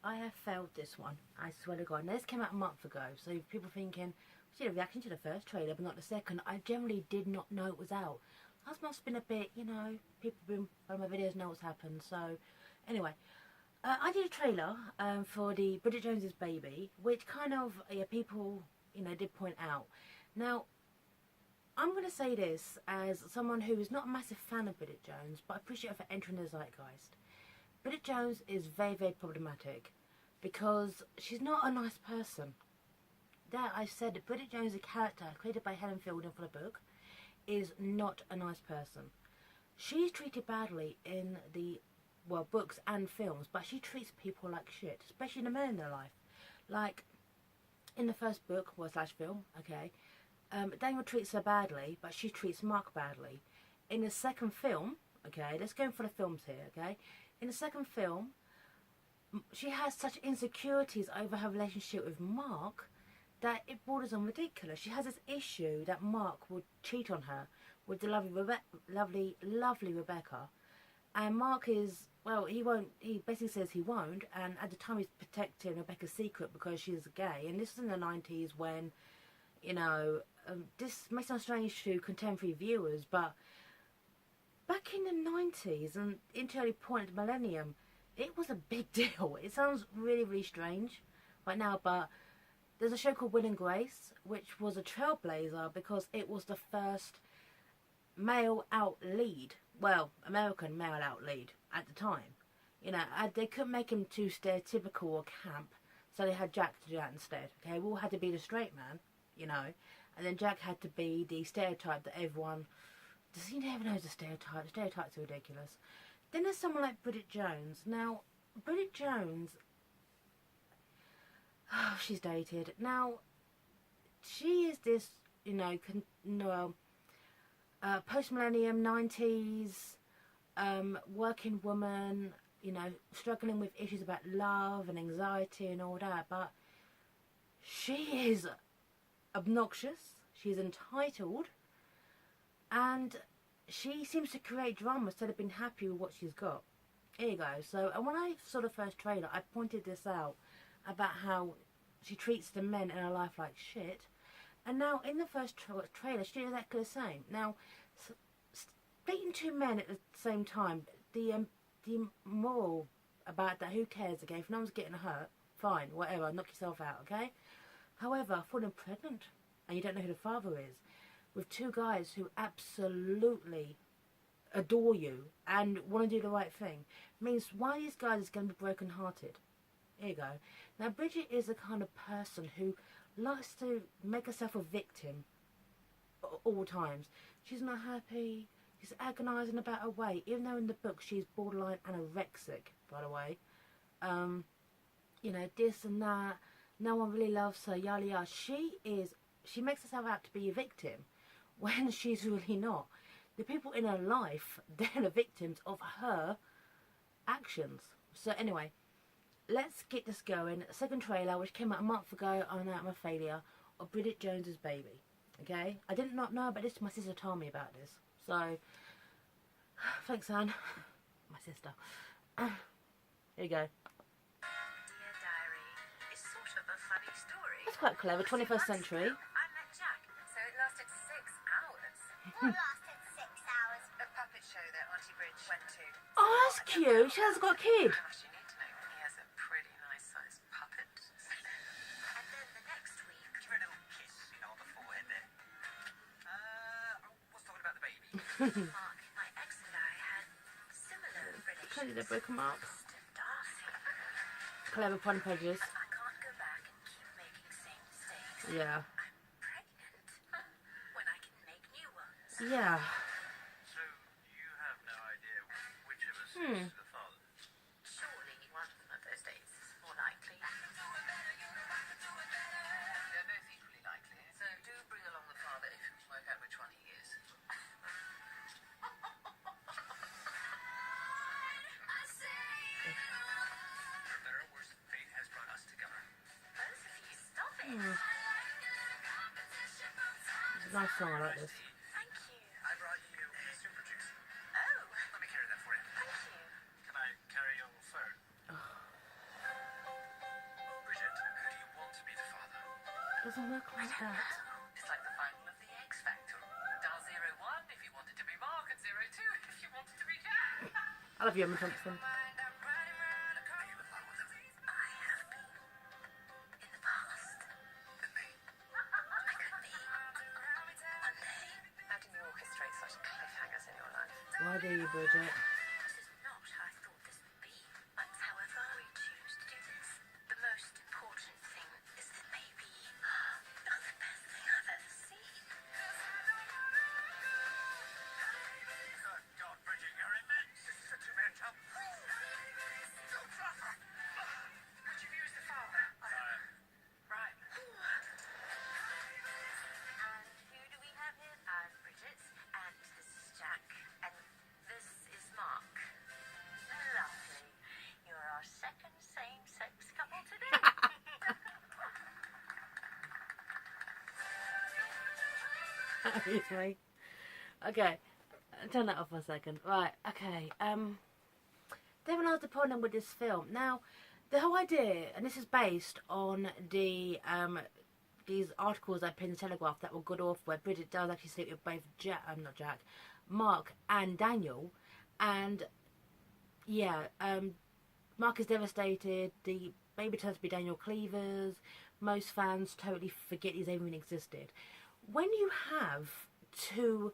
I have failed this one. I swear to God. Now, this came out a month ago, so people thinking, she had a reaction to the first trailer, but not the second. I generally did not know it was out. That must have been a bit, you know, people have been on my videos know what's happened. So, anyway, I did a trailer for the Bridget Jones's Baby, which kind of people, you know, did point out. Now, I'm going to say this as someone who is not a massive fan of Bridget Jones, but I appreciate her for entering the zeitgeist. Bridget Jones is very, very problematic because she's not a nice person. That I said that Bridget Jones, a character created by Helen Fielding for the book, is not a nice person. She's treated badly in the, well, books and films, but she treats people like shit, especially the men in their life. Like, in the first book, well, slash film, okay, Daniel treats her badly, but she treats Mark badly. In the second film, okay, let's go in for the films here, okay, in the second film, she has such insecurities over her relationship with Mark that it borders on ridiculous. She has this issue that Mark would cheat on her with the lovely Rebecca, and Mark is, well, he basically says he won't, and at the time he's protecting Rebecca's secret because she's gay. And this was in the 90s when, you know, this may sound strange to contemporary viewers, but back in the 90s and into the early point of the millennium, it was a big deal. It sounds really, really strange right now, but there's a show called Will and Grace, which was a trailblazer because it was the first male out lead, well, American male out lead at the time. You know, they couldn't make him too stereotypical or camp, so they had Jack to do that instead. Okay, Will had to be the straight man, you know, and then Jack had to be the stereotype that everyone, you never know the stereotype. The stereotypes are ridiculous. Then there's someone like Bridget Jones. Now, Bridget Jones, oh, she's dated. Now, she is this, you know, post-millennium, 90s, working woman, you know, struggling with issues about love and anxiety and all that, but she is obnoxious, she's entitled, and she seems to create drama instead of being happy with what she's got. Here you go. So, and when I saw the first trailer, I pointed this out about how she treats the men in her life like shit. And now, in the first trailer, she did exactly the same. Now, dating two men at the same time, the moral about that, who cares, okay? If no one's getting hurt, fine, whatever, knock yourself out, okay? However, falling pregnant, and you don't know who the father is, with two guys who absolutely adore you and want to do the right thing, means one of these guys is going to be broken-hearted. Here you go. Now, Bridget is the kind of person who likes to make herself a victim all times. She's not happy. She's agonising about her weight, even though in the book she's borderline anorexic, by the way. You know, this and that. No one really loves her, yada yada. She makes herself out to be a victim when she's really not. The people in her life, they're the victims of her actions. So anyway, let's get this going. Second trailer, which came out a month ago, I know I'm a failure, of Bridget Jones's Baby. Okay? I did not know about this till my sister told me about this. So, thanks, Anne. My sister. Here you go. Dear Diary, it's sort of a funny story. That's quite clever, 21st century. I met Jack, so it lasted 6 hours. What lasted 6 hours? A puppet show that Auntie Bridge went to. Oh, that's cute. She has got a kid. How much you need to know? He has a pretty nice sized puppet. And then the next week... Give her a little kiss, you know, on the forehead there. I was talking about the baby. Mark, my ex and I had similar Clearly they relationships. broke them up. Darcy. Clever pun pages. I can't go back and keep making same mistakes. Yeah. I'm pregnant. When I can make new ones. Yeah. So, you have no idea which of us is the father? Surely one of those days is more likely. They're both equally likely, so do bring along the father if you can work out which one he is. For better or worse, fate has brought us together. Both of you, stop it. It's a nice song, I like this. Thank you. I brought you super juice. Oh, Let me carry that for you. thank you. Can I carry your phone? Doesn't work like that. It's like the final of the X Factor. Dial 01 if you wanted to be Mark, and 02 if you wanted to be Jack. I love you, Emma Thompson. I have been. In the past. Than me. I could be. One day. How do you orchestrate such cliffhangers in your life? Why do you, Bridget? This is not how I thought this would be. But however we choose to do this, the most important thing is that maybe you're the best thing I've ever seen. Good God, Bridget, you're immense. This is a two-man job. Would you view as the father? Right. And who do we have here? I'm Bridget, and this is Jack, and this is Mark. Lovely. You're our second same-sex couple today. Obviously. Okay, turn that off for a second. Right, okay. There was the problem with this film. Now, the whole idea, and this is based on the these articles I put in the Telegraph that were good off, where Bridget does actually sleep with both Mark and Daniel, and yeah, Mark is devastated. The baby turns to be Daniel Cleaver's. Most fans totally forget he's even existed. When you have two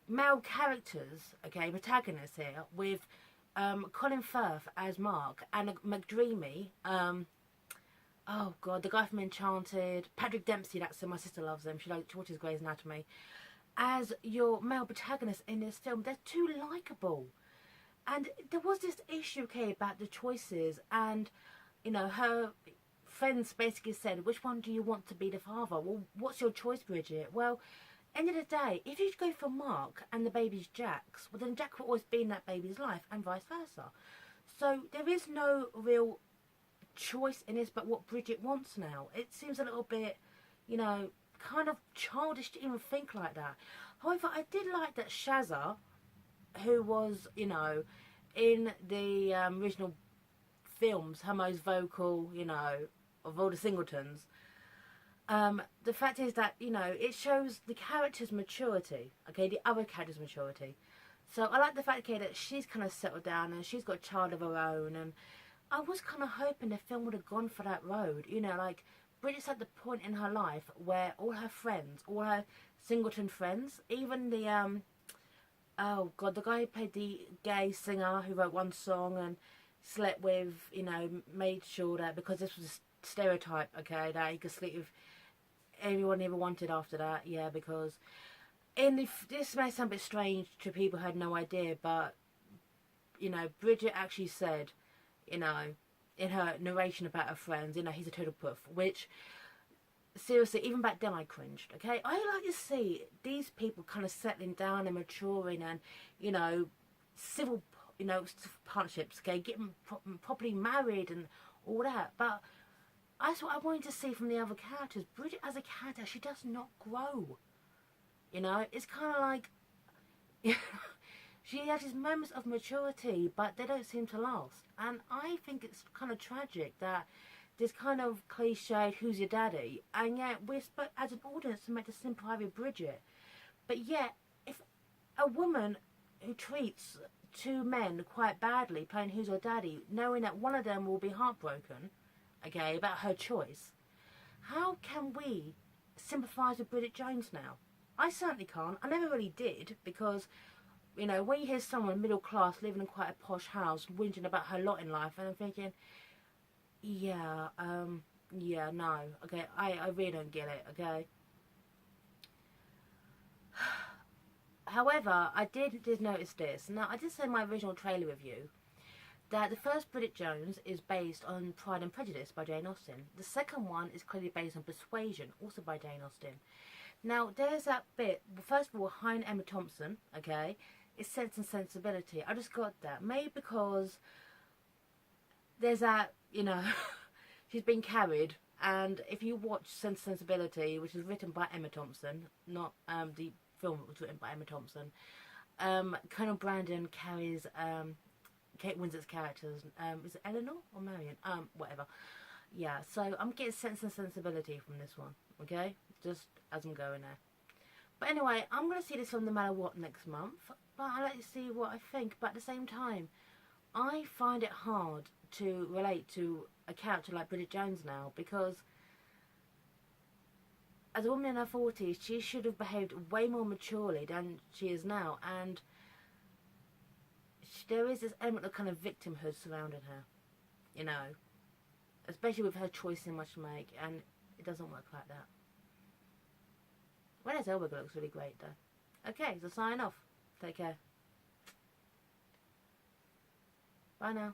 male characters, okay, protagonists here, with Colin Firth as Mark and McDreamy, oh god, the guy from Enchanted, Patrick Dempsey, that's my sister loves him, she watches Grey's Anatomy, as your male protagonist in this film, they're too likeable. And there was this issue, okay, about the choices, and, you know, her friends basically said, which one do you want to be the father? Well, what's your choice, Bridget? Well, end of the day, if you go for Mark and the baby's Jack's, well then Jack will always be in that baby's life, and vice versa. So there is no real choice in this but what Bridget wants now. It seems a little bit, you know, kind of childish to even think like that. However, I did like that Shazza, who was, you know, in the original films, her most vocal, you know, of all the singletons, the fact is that, you know, it shows the character's maturity, okay, the other character's maturity. So I like the fact, okay, that she's kind of settled down and she's got a child of her own, and I was kind of hoping the film would have gone for that road, you know, like, Bridget's at the point in her life where all her friends, all her singleton friends, even the, oh god, the guy who played the gay singer who wrote one song and slept with, you know, made sure that, because this was a stereotype, okay, that he could sleep with everyone he ever wanted after that, yeah, because this may sound a bit strange to people who had no idea, but, you know, Bridget actually said, you know, in her narration about her friends, you know, he's a total puff, which, seriously, even back then I cringed, okay? I like to see these people kind of settling down and maturing and, you know, civil, you know, partnerships, okay, getting properly married and all that, but that's what I wanted to see from the other characters. Bridget as a character, she does not grow, you know, it's kind of like, she has these moments of maturity, but they don't seem to last, and I think it's kind of tragic that this kind of cliched, who's your daddy, and yet we're supposed, as an audience, to make the sympathy with Bridget. But yet, if a woman who treats two men quite badly, playing who's her daddy, knowing that one of them will be heartbroken, okay, about her choice, how can we sympathise with Bridget Jones now? I certainly can't. I never really did, because, you know, when you hear someone middle class living in quite a posh house whinging about her lot in life, and I'm thinking, yeah, yeah, no, okay, I really don't get it, okay. However, I did notice this. Now, I did say in my original trailer review that the first Bridget Jones is based on Pride and Prejudice by Jane Austen. The second one is clearly based on Persuasion, also by Jane Austen. Now, there's that bit, first of all, Hein Emma Thompson, okay, it's Sense and Sensibility. I just got that. Maybe because there's that, you know, she's been carried, and if you watch Sense and Sensibility, which is written by Emma Thompson, not the film that was written by Emma Thompson, Colonel Brandon carries Kate Winslet's characters, is it Eleanor or Marion? Whatever. yeah, so I'm getting Sense and Sensibility from this one, okay? Just as I'm going there. But anyway, I'm going to see this film no matter what next month, but I'll let you see what I think. But at the same time, I find it hard to relate to a character like Bridget Jones now, because as a woman in her 40s, she should have behaved way more maturely than she is now, and there is this element of kind of victimhood surrounding her, you know, especially with her choice in what to make, and it doesn't work like that. Renee Zellweger looks really great though. Okay, so sign off. Take care. Bye now.